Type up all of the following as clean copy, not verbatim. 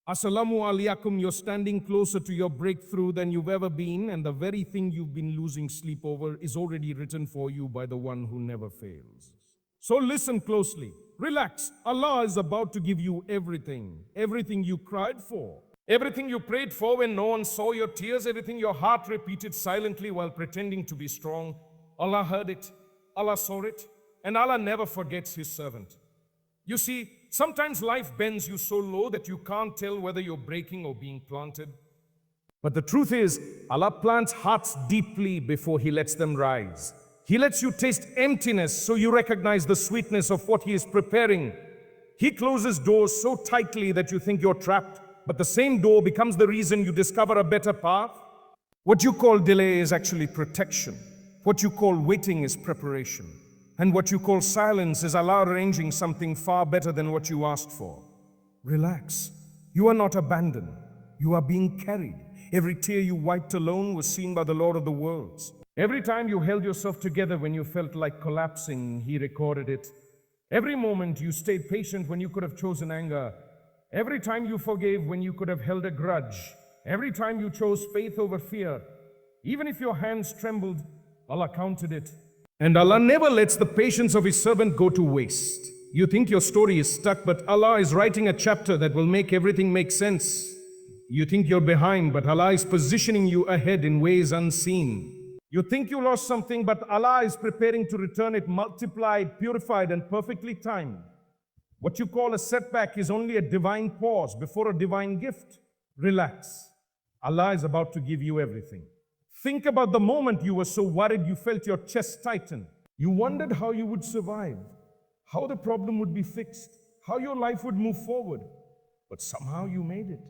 Assalamu alaikum, you're standing closer to your breakthrough than you've ever been, and the very thing you've been losing sleep over is already written for you by the one who never fails. So listen closely. Relax. Allah is about to give you everything. Everything you cried for. Everything you prayed for when no one saw your tears. Everything your heart repeated silently while pretending to be strong. Allah heard it. Allah saw it. And Allah never forgets His servant. You see, sometimes life bends you so low that you can't tell whether you're breaking or being planted. But the truth is, Allah plants hearts deeply before He lets them rise. He lets you taste emptiness so you recognize the sweetness of what He is preparing. He closes doors so tightly that you think you're trapped, but the same door becomes the reason you discover a better path. What you call delay is actually protection. What you call waiting is preparation. And what you call silence is Allah arranging something far better than what you asked for. Relax. You are not abandoned. You are being carried. Every tear you wiped alone was seen by the Lord of the worlds. Every time you held yourself together when you felt like collapsing, He recorded it. Every moment you stayed patient when you could have chosen anger. Every time you forgave when you could have held a grudge. Every time you chose faith over fear. Even if your hands trembled, Allah counted it. And Allah never lets the patience of His servant go to waste. You think your story is stuck, but Allah is writing a chapter that will make everything make sense. You think you're behind, but Allah is positioning you ahead in ways unseen. You think you lost something, but Allah is preparing to return it multiplied, purified, and perfectly timed. What you call a setback is only a divine pause before a divine gift. Relax. Allah is about to give you everything. Think about the moment you were so worried you felt your chest tighten. You wondered how you would survive, how the problem would be fixed, how your life would move forward. But somehow you made it.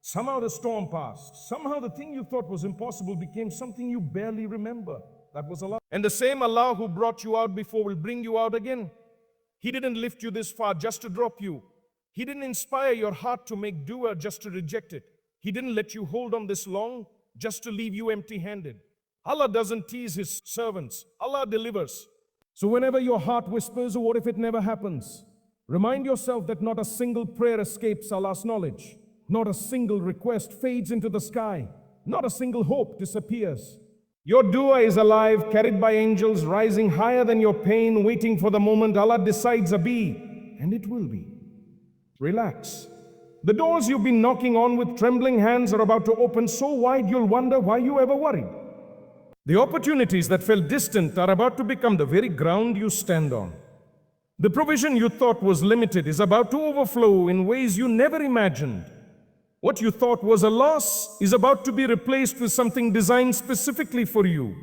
Somehow the storm passed. Somehow the thing you thought was impossible became something you barely remember. That was Allah. And the same Allah who brought you out before will bring you out again. He didn't lift you this far just to drop you. He didn't inspire your heart to make dua just to reject it. He didn't let you hold on this long just to leave you empty-handed. Allah doesn't tease His servants. Allah delivers. So whenever your heart whispers, "Oh, what if it never happens?" remind yourself that not a single prayer escapes Allah's knowledge. Not a single request fades into the sky. Not a single hope disappears. Your dua is alive, carried by angels, rising higher than your pain, waiting for the moment Allah decides a be, and it will be. Relax. The doors you've been knocking on with trembling hands are about to open so wide you'll wonder why you ever worried. The opportunities that felt distant are about to become the very ground you stand on. The provision you thought was limited is about to overflow in ways you never imagined. What you thought was a loss is about to be replaced with something designed specifically for you.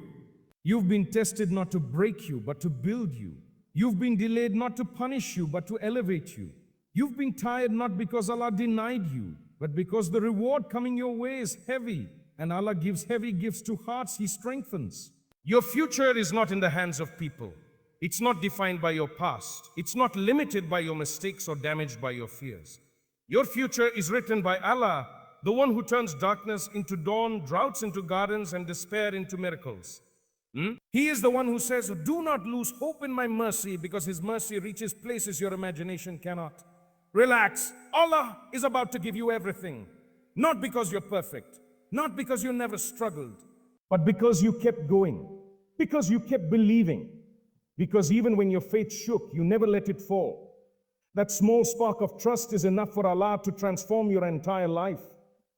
You've been tested not to break you, but to build you. You've been delayed not to punish you, but to elevate you. You've been tired not because Allah denied you, but because the reward coming your way is heavy, and Allah gives heavy gifts to hearts He strengthens. Your future is not in the hands of people. It's not defined by your past. It's not limited by your mistakes or damaged by your fears. Your future is written by Allah, the one who turns darkness into dawn, droughts into gardens, and despair into miracles. He is the one who says, "Do not lose hope in my mercy, because His mercy reaches places your imagination cannot." Relax. Allah is about to give you everything. Not because you're perfect, not because you never struggled, but because you kept going, because you kept believing, because even when your faith shook, you never let it fall. That small spark of trust is enough for Allah to transform your entire life.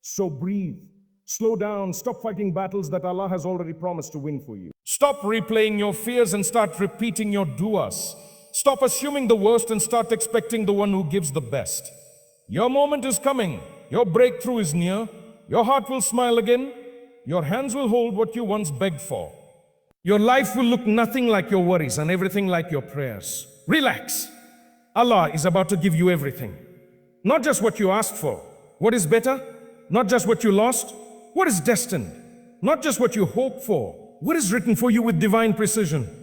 So breathe, slow down, stop fighting battles that Allah has already promised to win for you. Stop replaying your fears and start repeating your duas. Stop assuming the worst and start expecting the one who gives the best. Your moment is coming. Your breakthrough is near. Your heart will smile again. Your hands will hold what you once begged for. Your life will look nothing like your worries and everything like your prayers. Relax. Allah is about to give you everything. Not just what you asked for. What is better? Not just what you lost. What is destined? Not just what you hoped for. What is written for you with divine precision?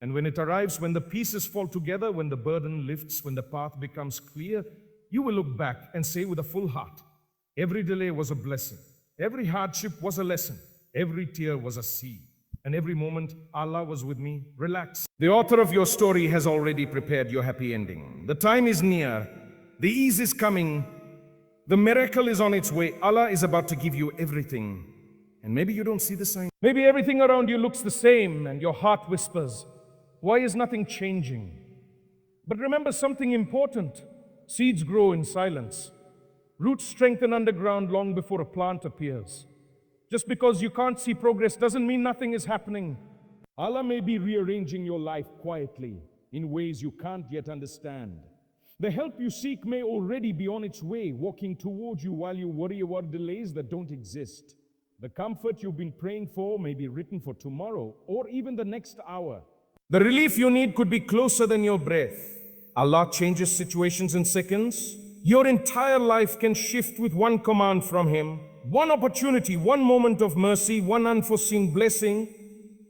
And when it arrives, when the pieces fall together, when the burden lifts, when the path becomes clear, you will look back and say with a full heart, every delay was a blessing. Every hardship was a lesson. Every tear was a seed. And every moment, Allah was with me. Relax. The author of your story has already prepared your happy ending. The time is near. The ease is coming. The miracle is on its way. Allah is about to give you everything. And maybe you don't see the sign. Maybe everything around you looks the same and your heart whispers, why is nothing changing? But remember something important. Seeds grow in silence. Roots strengthen underground long before a plant appears. Just because you can't see progress doesn't mean nothing is happening. Allah may be rearranging your life quietly in ways you can't yet understand. The help you seek may already be on its way, walking towards you while you worry about delays that don't exist. The comfort you've been praying for may be written for tomorrow or even the next hour. The relief you need could be closer than your breath. Allah changes situations in seconds. Your entire life can shift with one command from Him, one opportunity, one moment of mercy, one unforeseen blessing.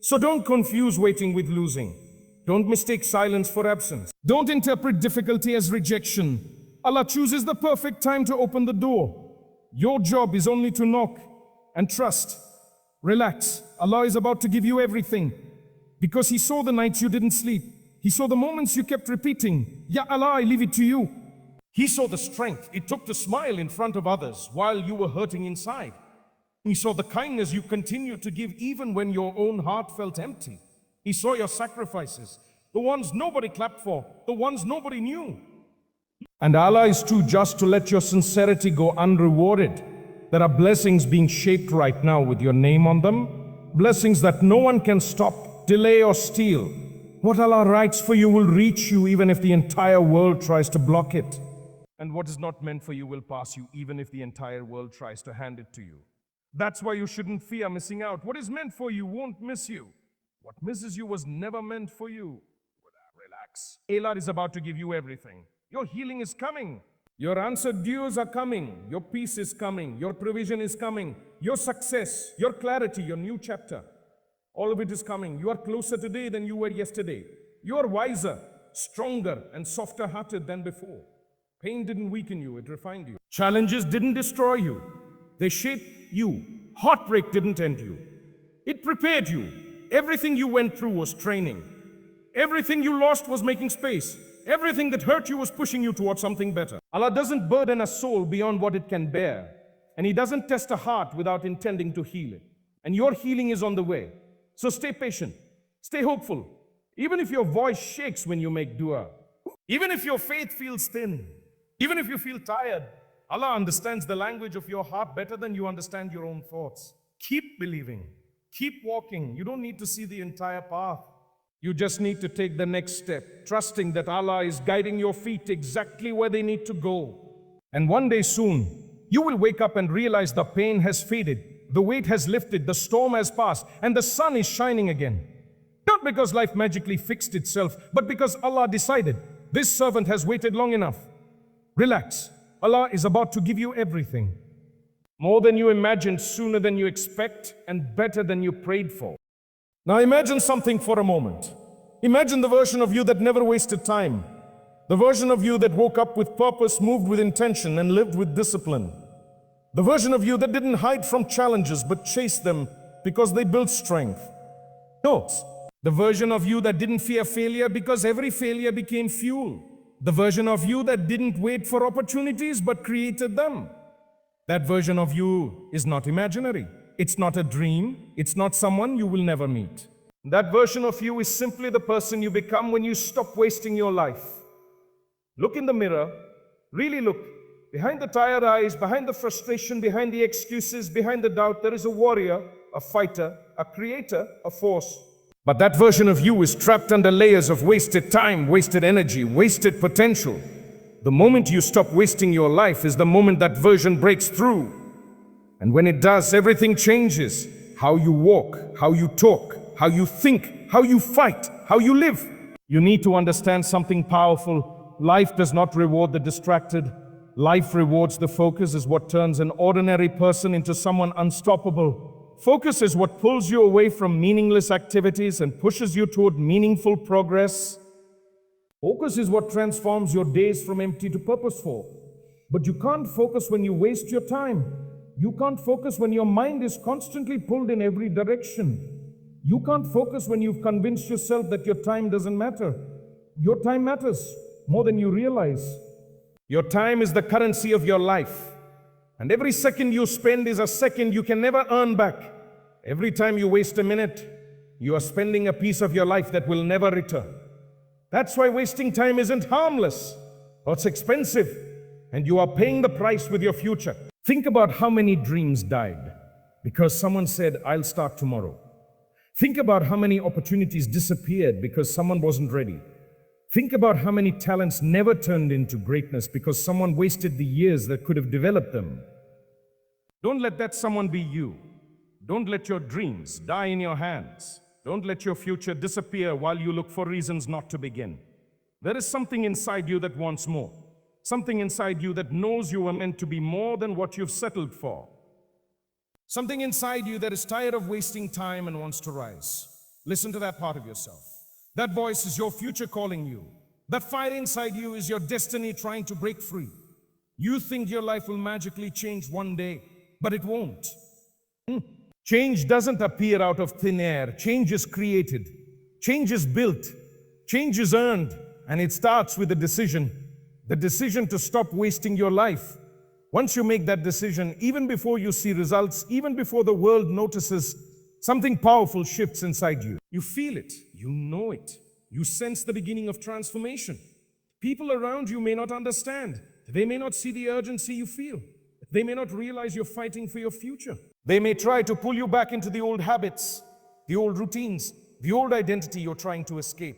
So don't confuse waiting with losing. Don't mistake silence for absence. Don't interpret difficulty as rejection. Allah chooses the perfect time to open the door. Your job is only to knock and trust. Relax. Allah is about to give you everything. Because He saw the nights you didn't sleep. He saw the moments you kept repeating, Ya Allah, I leave it to you. He saw the strength it took to smile in front of others while you were hurting inside. He saw the kindness you continued to give even when your own heart felt empty. He saw your sacrifices, the ones nobody clapped for, the ones nobody knew. And Allah is too just to let your sincerity go unrewarded. There are blessings being shaped right now with your name on them. Blessings that no one can stop, delay or steal. What Allah writes for you will reach you even if the entire world tries to block it. And what is not meant for you will pass you even if the entire world tries to hand it to you. That's why you shouldn't fear missing out. What is meant for you won't miss you. What misses you was never meant for you. Relax. Allah is about to give you everything. Your healing is coming. Your answered dues are coming. Your peace is coming. Your provision is coming. Your success, your clarity, your new chapter. All of it is coming. You are closer today than you were yesterday. You are wiser, stronger, and softer hearted than before. Pain didn't weaken you, it refined you. Challenges didn't destroy you. They shaped you. Heartbreak didn't end you. It prepared you. Everything you went through was training. Everything you lost was making space. Everything that hurt you was pushing you towards something better. Allah doesn't burden a soul beyond what it can bear. And He doesn't test a heart without intending to heal it. And your healing is on the way. So stay patient. Stay hopeful. Even if your voice shakes when you make dua. Even if your faith feels thin. Even if you feel tired. Allah understands the language of your heart better than you understand your own thoughts. Keep believing. Keep walking. You don't need to see the entire path. You just need to take the next step, trusting that Allah is guiding your feet exactly where they need to go. And one day soon, you will wake up and realize the pain has faded, the weight has lifted, the storm has passed, and the sun is shining again. Not because life magically fixed itself, but because Allah decided, this servant has waited long enough. Relax. Allah is about to give you everything. More than you imagined, sooner than you expect, and better than you prayed for. Now imagine something for a moment. Imagine the version of you that never wasted time. The version of you that woke up with purpose, moved with intention, and lived with discipline. The version of you that didn't hide from challenges, but chased them because they built strength. No. The version of you that didn't fear failure because every failure became fuel. The version of you that didn't wait for opportunities, but created them. That version of you is not imaginary. It's not a dream. It's not someone you will never meet. That version of you is simply the person you become when you stop wasting your life. Look in the mirror. Really look. Behind the tired eyes, behind the frustration, behind the excuses, behind the doubt, there is a warrior, a fighter, a creator, a force. But that version of you is trapped under layers of wasted time, wasted energy, wasted potential. The moment you stop wasting your life is the moment that version breaks through. And when it does, everything changes. How you walk, how you talk, how you think, how you fight, how you live. You need to understand something powerful. Life does not reward the distracted. Life rewards the focus, is what turns an ordinary person into someone unstoppable. Focus is what pulls you away from meaningless activities and pushes you toward meaningful progress. Focus is what transforms your days from empty to purposeful. But you can't focus when you waste your time. You can't focus when your mind is constantly pulled in every direction. You can't focus when you've convinced yourself that your time doesn't matter. Your time matters more than you realize. Your time is the currency of your life. And every second you spend is a second you can never earn back. Every time you waste a minute, you are spending a piece of your life that will never return. That's why wasting time isn't harmless, or it's expensive, and you are paying the price with your future. Think about how many dreams died because someone said, I'll start tomorrow. Think about how many opportunities disappeared because someone wasn't ready. Think about how many talents never turned into greatness because someone wasted the years that could have developed them. Don't let that someone be you. Don't let your dreams die in your hands. Don't let your future disappear while you look for reasons not to begin. There is something inside you that wants more. Something inside you that knows you are meant to be more than what you've settled for. Something inside you that is tired of wasting time and wants to rise. Listen to that part of yourself. That voice is your future calling you. That fire inside you is your destiny trying to break free. You think your life will magically change one day, but it won't. Change doesn't appear out of thin air. Change is created. Change is built. Change is earned. And it starts with a decision. The decision to stop wasting your life. Once you make that decision, even before you see results, even before the world notices, something powerful shifts inside you. You feel it. You know it. You sense the beginning of transformation. People around you may not understand. They may not see the urgency you feel. They may not realize you're fighting for your future. They may try to pull you back into the old habits, the old routines, the old identity you're trying to escape.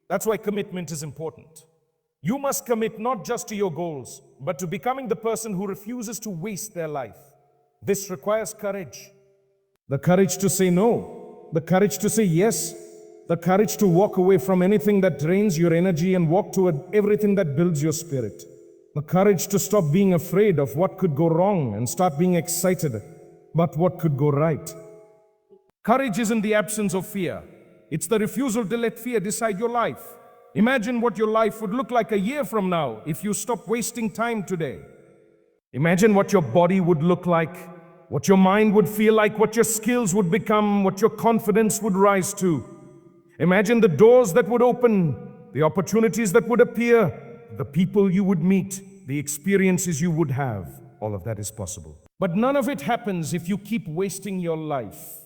That's why commitment is important. You must commit not just to your goals, but to becoming the person who refuses to waste their life. This requires courage. The courage to say no, the courage to say yes, the courage to walk away from anything that drains your energy and walk toward everything that builds your spirit. The courage to stop being afraid of what could go wrong and start being excited about what could go right. Courage isn't the absence of fear. It's the refusal to let fear decide your life. Imagine what your life would look like a year from now if you stop wasting time today. Imagine what your body would look like, what your mind would feel like, what your skills would become, what your confidence would rise to. Imagine the doors that would open, the opportunities that would appear, the people you would meet, the experiences you would have. All of that is possible. But none of it happens if you keep wasting your life.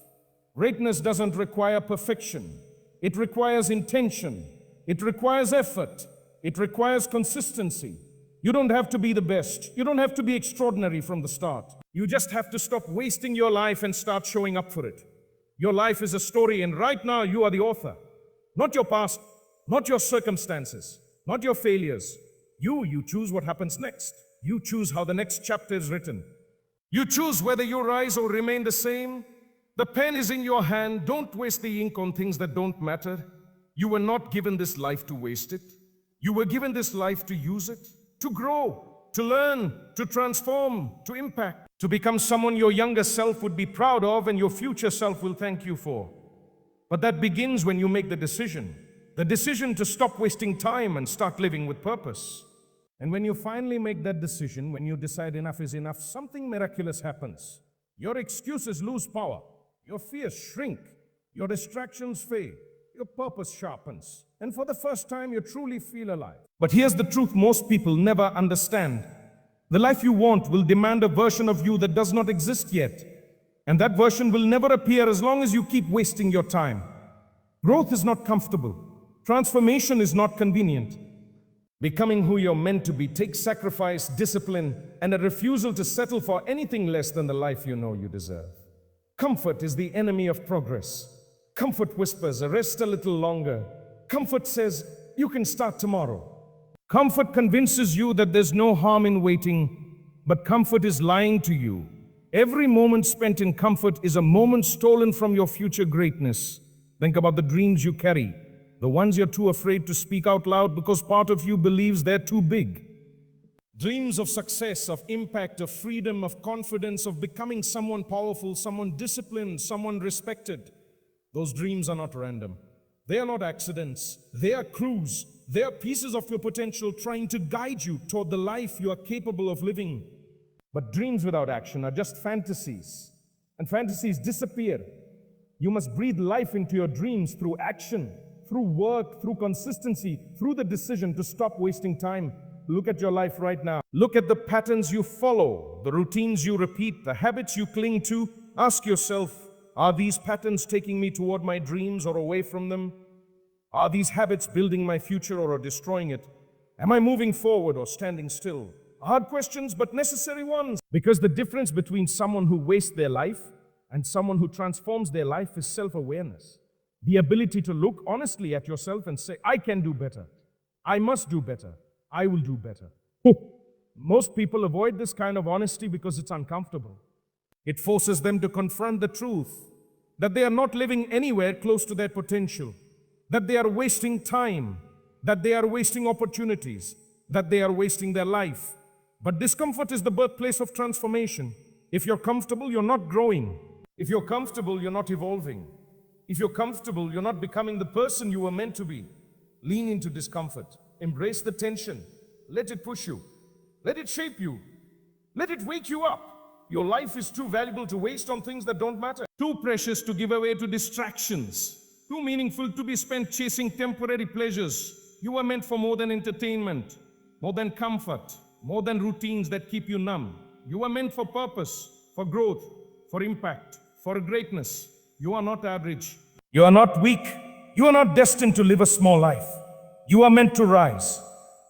Greatness doesn't require perfection. It requires intention. It requires effort. It requires consistency. You don't have to be the best. You don't have to be extraordinary from the start. You just have to stop wasting your life and start showing up for it. Your life is a story, and right now you are the author. Not your past, not your circumstances, not your failures. You choose what happens next. You choose how the next chapter is written. You choose whether you rise or remain the same. The pen is in your hand. Don't waste the ink on things that don't matter. You were not given this life to waste it. You were given this life to use it, to grow, to learn, to transform, to impact, to become someone your younger self would be proud of and your future self will thank you for. But that begins when you make the decision to stop wasting time and start living with purpose. And when you finally make that decision, when you decide enough is enough, something miraculous happens. Your excuses lose power. Your fears shrink. Your distractions fade. Your purpose sharpens. And for the first time, you truly feel alive. But here's the truth most people never understand. The life you want will demand a version of you that does not exist yet. And that version will never appear as long as you keep wasting your time. Growth is not comfortable. Transformation is not convenient. Becoming who you're meant to be takes sacrifice, discipline, and a refusal to settle for anything less than the life you know you deserve. Comfort is the enemy of progress. Comfort whispers, rest a little longer. Comfort says, you can start tomorrow. Comfort convinces you that there's no harm in waiting, but comfort is lying to you. Every moment spent in comfort is a moment stolen from your future greatness. Think about the dreams you carry, the ones you're too afraid to speak out loud because part of you believes they're too big. Dreams of success, of impact, of freedom, of confidence, of becoming someone powerful, someone disciplined, someone respected. Those dreams are not random. They are not accidents. They are clues. They are pieces of your potential trying to guide you toward the life you are capable of living. But dreams without action are just fantasies. And fantasies disappear. You must breathe life into your dreams through action, through work, through consistency, through the decision to stop wasting time. Look at your life right now. Look at the patterns you follow, the routines you repeat, the habits you cling to. Ask yourself, are these patterns taking me toward my dreams or away from them? Are these habits building my future or destroying it? Am I moving forward or standing still? Hard questions, but necessary ones. Because the difference between someone who wastes their life and someone who transforms their life is self-awareness. The ability to look honestly at yourself and say, I can do better. I must do better. I will do better. Most people avoid this kind of honesty because it's uncomfortable. It forces them to confront the truth that they are not living anywhere close to their potential, that they are wasting time, that they are wasting opportunities, that they are wasting their life. But discomfort is the birthplace of transformation. If you're comfortable, you're not growing. If you're comfortable, you're not evolving. If you're comfortable, you're not becoming the person you were meant to be. Lean into discomfort. Embrace the tension. Let it push you. Let it shape you. Let it wake you up. Your life is too valuable to waste on things that don't matter. Too precious to give away to distractions. Too meaningful to be spent chasing temporary pleasures. You are meant for more than entertainment, more than comfort, more than routines that keep you numb. You are meant for purpose, for growth, for impact, for greatness. You are not average. You are not weak. You are not destined to live a small life. You are meant to rise.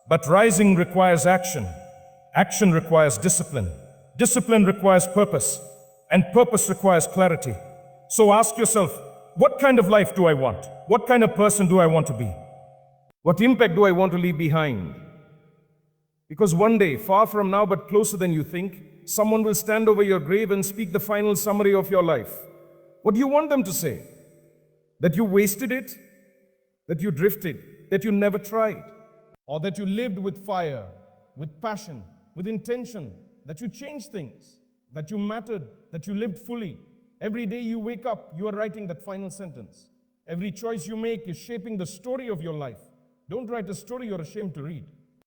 But rising requires action. Action requires discipline. Discipline requires purpose. And purpose requires clarity. So ask yourself, what kind of life do I want? What kind of person do I want to be? What impact do I want to leave behind? Because one day, far from now but closer than you think, someone will stand over your grave and speak the final summary of your life. What do you want them to say? That you wasted it? That you drifted? That you never tried? Or that you lived with fire, with passion, with intention? That you changed things? That you mattered? That you lived fully? Every day you wake up, you are writing that final sentence. Every choice you make is shaping the story of your life. Don't write a story you're ashamed to read.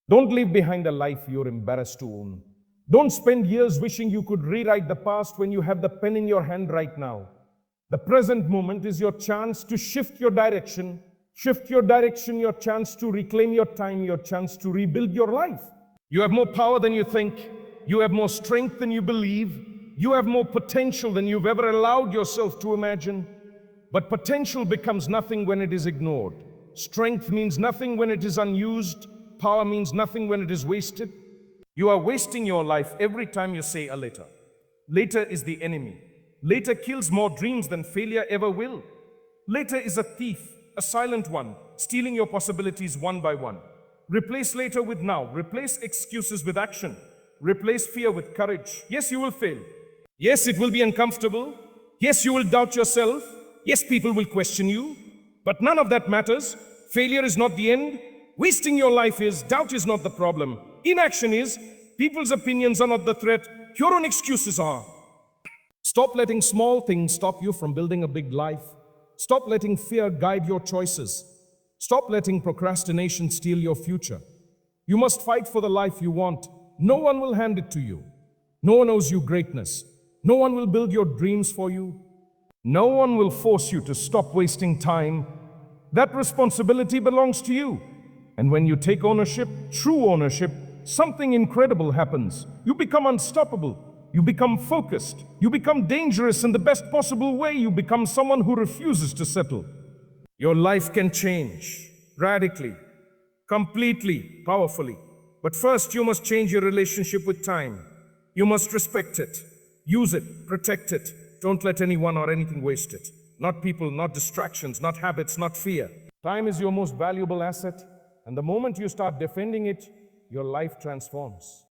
Don't leave behind a life you're embarrassed to own. Don't spend years wishing you could rewrite the past when you have the pen in your hand right now. The present moment is your chance to shift your direction. Shift your direction, your chance to reclaim your time, your chance to rebuild your life. You have more power than you think. You have more strength than you believe. You have more potential than you've ever allowed yourself to imagine. But potential becomes nothing when it is ignored. Strength means nothing when it is unused. Power means nothing when it is wasted. You are wasting your life every time you say a later. Later is the enemy. Later kills more dreams than failure ever will. Later is a thief, a silent one, stealing your possibilities one by one. Replace later with now. Replace excuses with action. Replace fear with courage. Yes, you will fail. Yes, it will be uncomfortable. Yes, you will doubt yourself. Yes, people will question you. But none of that matters. Failure is not the end. Wasting your life is. Doubt is not the problem. Inaction is. People's opinions are not the threat. Your own excuses are. Stop letting small things stop you from building a big life. Stop letting fear guide your choices. Stop letting procrastination steal your future. You must fight for the life you want. No one will hand it to you. No one owes you greatness. No one will build your dreams for you. No one will force you to stop wasting time. That responsibility belongs to you. And when you take ownership, true ownership, something incredible happens. You become unstoppable. You become focused. You become dangerous in the best possible way. You become someone who refuses to settle. Your life can change radically, completely, powerfully. But first, you must change your relationship with time. You must respect it, use it, protect it. Don't let anyone or anything waste it. Not people, not distractions, not habits, not fear. Time is your most valuable asset, and the moment you start defending it, your life transforms.